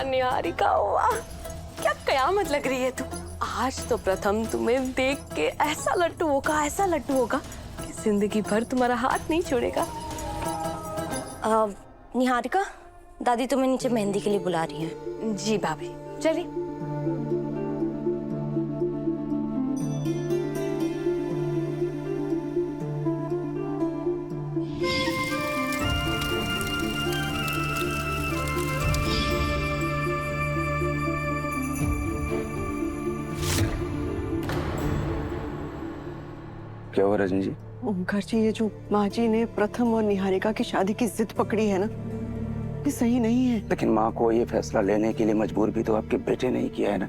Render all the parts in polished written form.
वाह निहारिका वाह, क्या कयामत लग रही है तू। आज तो प्रथम तुम्हें देख के ऐसा लट्टू होगा कि जिंदगी भर तुम्हारा हाथ नहीं छोड़ेगा। निहारिका, दादी तुम्हें नीचे मेहंदी के लिए बुला रही है। जी भाभी, चलिए। क्या हुआ रजनी जी? ओंकार जी, ये जो माँ जी ने प्रथम और निहारिका की शादी की जिद पकड़ी है ना, ये सही नहीं है। लेकिन माँ को ये फैसला लेने के लिए मजबूर भी तो आपके बेटे ने ही किया है ना।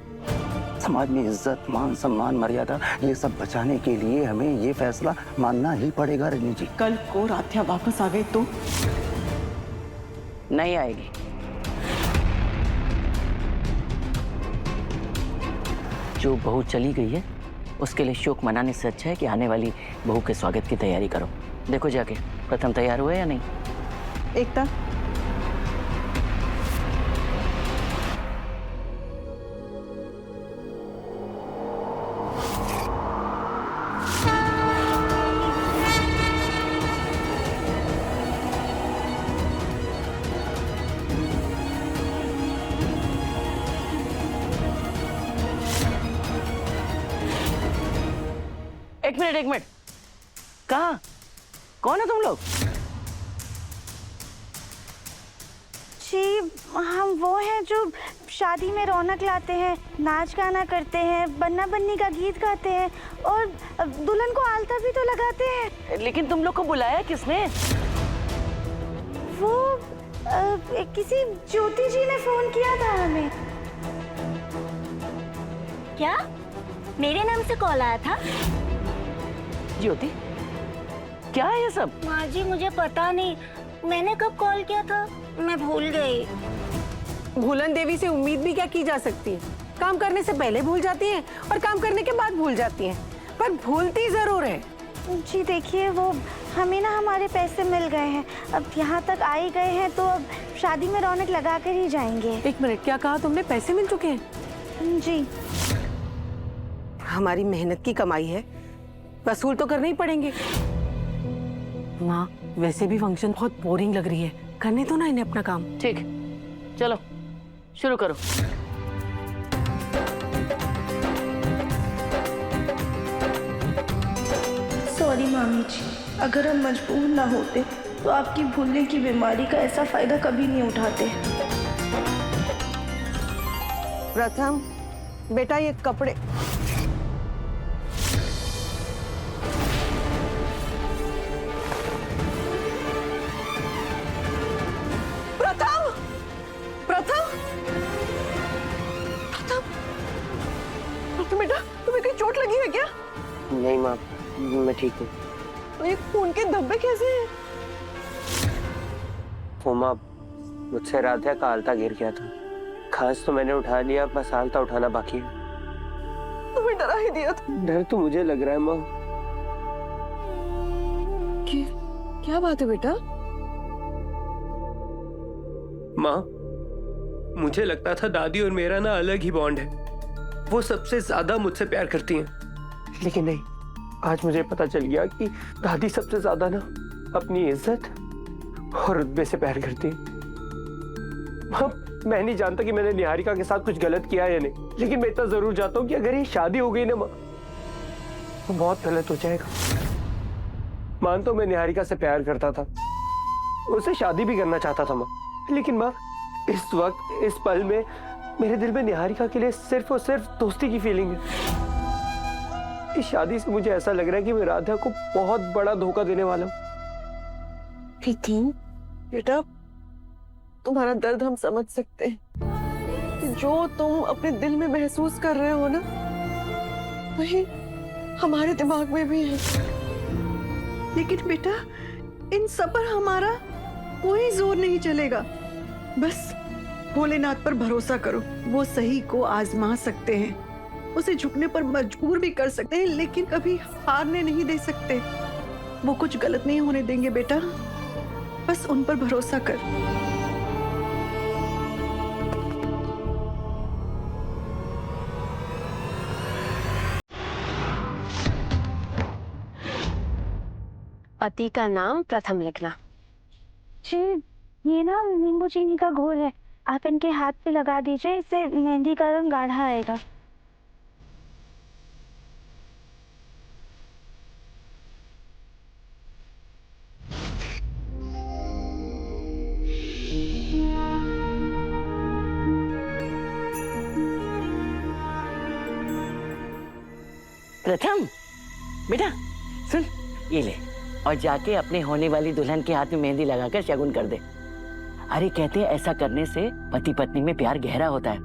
समाज में इज्जत, मान सम्मान, मर्यादा ये सब बचाने के लिए हमें ये फैसला मानना ही पड़ेगा रजनी जी। कल को राध्या वापस आ गई तो? नहीं आएगी। जो बहू चली गई है उसके लिए शोक मनाने से अच्छा है कि आने वाली बहू के स्वागत की तैयारी करो। देखो जाके प्रथम तैयार हुआ या नहीं। एकता, एक मिनट, कहाँ, कौन है तुम लोग? जी, हम वो हैं जो शादी में रौनक लाते हैं, नाच गाना करते हैं, बन्ना बन्नी का गीत गाते हैं और दुल्हन को आलता भी तो लगाते हैं। लेकिन तुम लोग को बुलाया किसने? वो किसी ज्योति जी ने फोन किया था हमें। क्या मेरे नाम से कॉल आया था? ज्योति, क्या है ये सब? माँ जी, मुझे पता नहीं, मैंने कब कॉल किया था, मैं भूल गई। भूलन देवी से उम्मीद भी क्या की जा सकती है? काम करने से पहले भूल जाती हैं और काम करने के बाद भूल जाती हैं, पर भूलती जरूर है। जी देखिए, वो हमें ना हमारे पैसे मिल गए हैं, अब यहाँ तक आ ही गए हैं तो अब शादी में रौनक लगा कर ही जाएंगे। एक मिनट, क्या कहा तुमने? पैसे मिल चुके हैं? जी। हमारी मेहनत की कमाई है, वसूल तो करने ही पड़ेंगे। माँ, वैसे भी फंक्शन बहुत बोरिंग लग रही है, करने दो ना इन्हें अपना काम। ठीक, चलो शुरू करो। सॉरी मामी जी, अगर हम मजबूर ना होते तो आपकी भूलने की बीमारी का ऐसा फायदा कभी नहीं उठाते। प्रथम बेटा, ये कपड़े बेटा, तुम्हें कहीं चोट लगी है क्या? नहीं माँ, मैं ठीक हूँ। तो ये खून के धब्बे कैसे हैं? उमा, मुझसे राध्या का आलता गिर गया था। खास तो मैंने उठा लिया, बस आलता उठाना बाकी है। तुम्हें डरा ही दिया था। डर तो मुझे लग रहा है माँ। क्या बात है बेटा? माँ, मुझे लगता था दादी और मेरा ना अलग ही बॉन्ड है, वो सबसे ज्यादा मुझसे प्यार करती हैं। लेकिन नहीं, आज मुझे पता चल गया कि दादी सबसे ज्यादा ना अपनी इज्जत और रुतबे से प्यार करती है। मैं नहीं जानता कि मैंने निहारिका के साथ कुछ गलत किया है या नहीं, लेकिन मैं इतना जरूर जानता हूँ कि अगर ये शादी हो गई ना माँ, तो बहुत गलत हो जाएगा। मानता हूं मैं निहारिका से प्यार करता था, उससे शादी भी करना चाहता था माँ, लेकिन माँ इस वक्त इस पल में मेरे दिल में निहारिका के लिए सिर्फ और सिर्फ दोस्ती की फीलिंग है। इस शादी से मुझे ऐसा लग रहा है कि मैं राधा को बहुत बड़ा धोखा देने वाला हूँ। प्रीति बेटा, तुम्हारा दर्द हम समझ सकते हैं कि जो तुम अपने दिल में महसूस कर रहे हो ना, वही हमारे दिमाग में भी है। लेकिन बेटा, इन सब पर हमारा कोई जोर नहीं चलेगा। बस भोलेनाथ पर भरोसा करो, वो सही को आजमा सकते हैं, उसे झुकने पर मजबूर भी कर सकते हैं, लेकिन कभी हारने नहीं दे सकते। वो कुछ गलत नहीं होने देंगे बेटा, बस उन पर भरोसा कर। पति का नाम प्रथम लिखना। जी ये ना नींबू चीनी का घोल है, आप इनके हाथ पे लगा दीजिए, इससे मेहंदी का रंग गाढ़ा आएगा। प्रथम बेटा सुन, ये ले और जाके अपने होने वाली दुल्हन के हाथ में मेहंदी लगाकर शगुन कर दे। अरे कहते हैं ऐसा करने से पति पत्नी में प्यार गहरा होता है।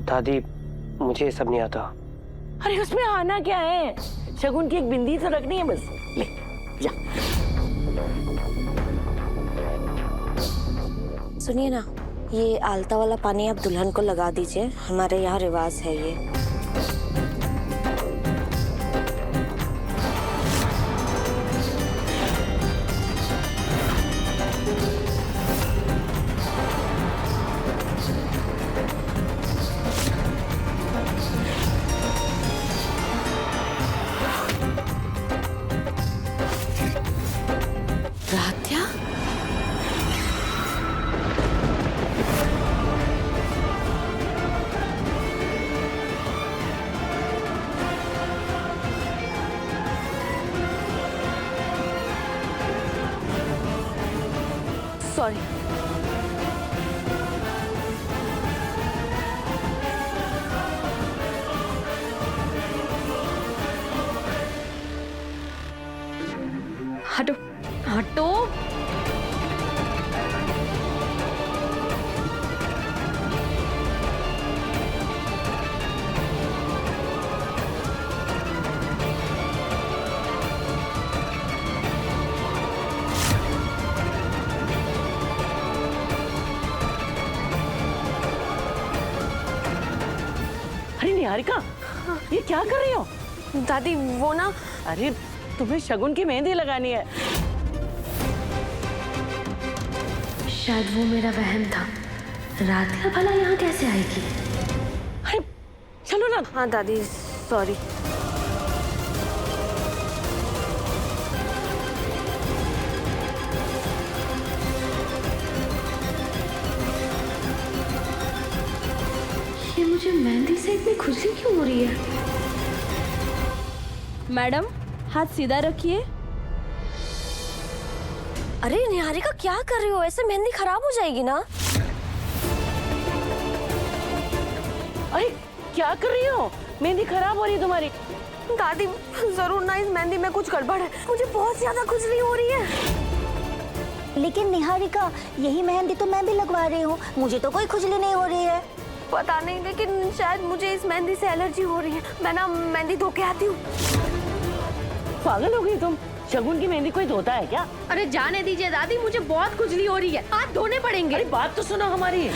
दादी मुझे ये सब नहीं आता। अरे उसमें आना क्या है, शगुन की एक बिंदी तो रखनी है बस। ले जा। सुनिए ना, ये आलता वाला पानी आप दुल्हन को लगा दीजिए, हमारे यहाँ रिवाज है ये। राध्या, सॉरी। हटो हटो। अरे निहारिका, ये क्या कर रही हो? दादी वो ना, अरे तुम्हें शगुन की मेहंदी लगानी है। शायद वो मेरा वहम था। राधिका भला यहाँ कैसे आएगी? अरे चलो ना। हाँ दादी सॉरी। ये मुझे मेहंदी से इतनी खुशी क्यों हो रही है? मैडम हाथ सीधा रखिए। अरे निहारिका क्या कर रही हो, ऐसे मेहंदी खराब हो जाएगी ना। अरे क्या कर रही हो, मेहंदी खराब हो रही है तुम्हारी। दादी जरूर ना इस मेहंदी में कुछ गड़बड़ है, मुझे बहुत ज्यादा खुजली हो रही है। लेकिन निहारिका यही मेहंदी तो मैं भी लगवा रही हूँ, मुझे तो कोई खुजली नहीं हो रही है। पता नहीं, लेकिन शायद मुझे इस मेहंदी से एलर्जी हो रही है। मैं ना मेहंदी धो के आती हूँ। पागल हो गई तुम, शगुन की मेहंदी कोई धोता है क्या? अरे जाने दीजिए दादी, मुझे बहुत खुजली हो रही है, हाथ धोने पड़ेंगे। अरे बात तो सुनो हमारी।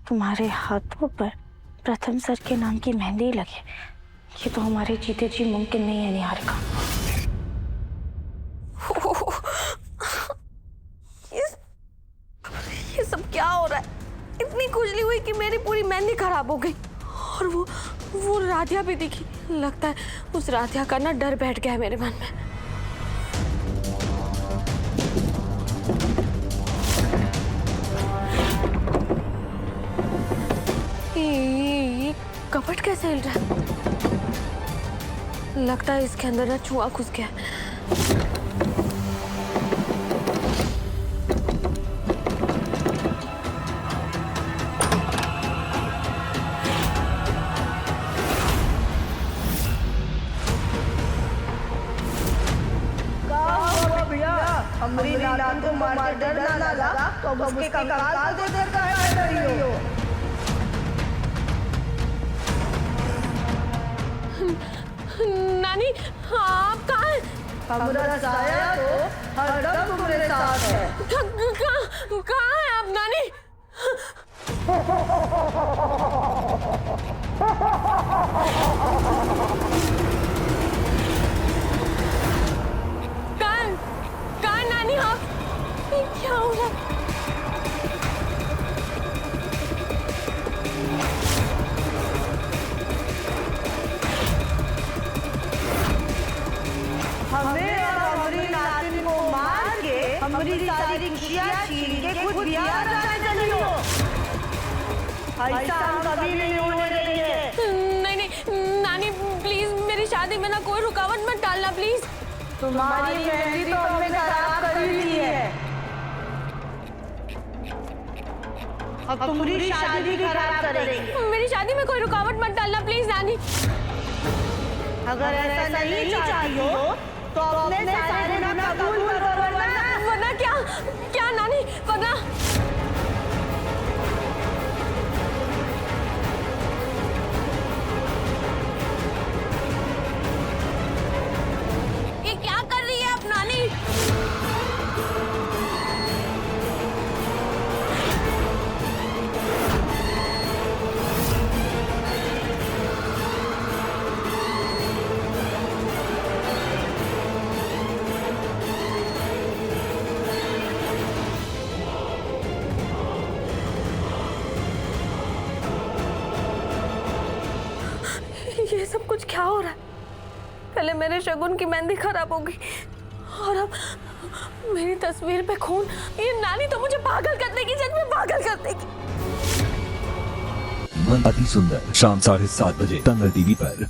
तुम्हारे हाथों पर प्रथम सर के नाम की मेहंदी लगे, ये तो हमारे जीते जी मुमकिन नहीं है निहारिका। ये सब क्या हो रहा है? इतनी खुजली हुई कि मेरी पूरी मेहंदी खराब हो गई। और वो राधिया भी दिखी। लगता है उस राधिया का ना डर बैठ गया है मेरे मन में। ये कपट कैसे हिल रहा है? लगता है इसके अंदर ना चूहा घुस गया है। हमरी लाला को मार के डर ना लगा तो अब उसके कंकाल को देख कर रही हो। नानी आप कहाँ हैं? हमारा साया तो हरदम तुम्हारे साथ है। कहाँ हैं आप नानी? कहाँ नानी आप? क्या हो रहा? सारी खुशियां छीन के खुद बिहार जाने चली हो। ऐसा हम कभी नहीं होने देंगे। नहीं नहीं नानी प्लीज मेरी शादी में ना कोई रुकावट मत डालना प्लीज। तुम्हारी मेहंदी तो हमने खराब कर दी है, अब तुम्हारी शादी भी खराब करेंगे। मेरी शादी में कोई रुकावट मत डालना प्लीज नानी। अगर ऐसा नहीं चाहती हो तो अपने सारे गुनाह कबूल करो, वरना क्या क्या नानी वरना ये क्या कर रही है आप नानी? ये सब कुछ क्या हो रहा है? पहले मेरे शगुन की मेहंदी खराब हो गई और अब मेरी तस्वीर पे खून। ये नानी तो मुझे पागल कर देगी, सच में पागल कर देगी। अति सुंदर शाम 7:30 बजे तंगल टीवी पर।